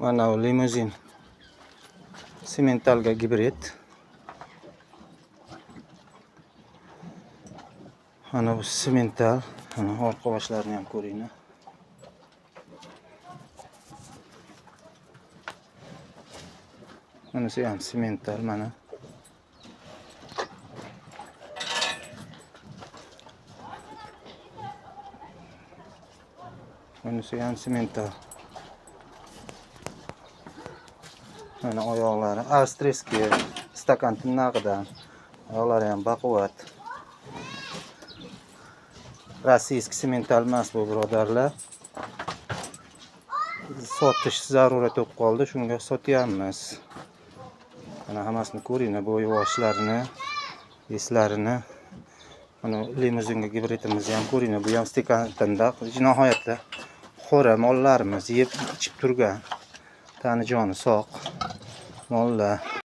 Mana bu limuzin simentalga gibrid. Mana bu simental. Mana orqa boshlarini ham ko'ringlar. Bunisi ham simental mana. Bunisi ham simental. Mana oyoqlari avstriyskiy stakan tirnog'idan. Oyoqlari ham baquvvat. Rossiyskiy simental emas bu birodarlar. Sotish zarurat bo'lib qoldi, shunga sotyapmiz. Mana hammasini ko'ringlar, bu yuvoshlarini, eslarini. Mana limuzinga gibridimiz ham ko'ringlar, bu ham stakan tirnoq. Nihoyatda xo'ra mollarimiz yeb ichib turgan. Tani joni sog' mollar.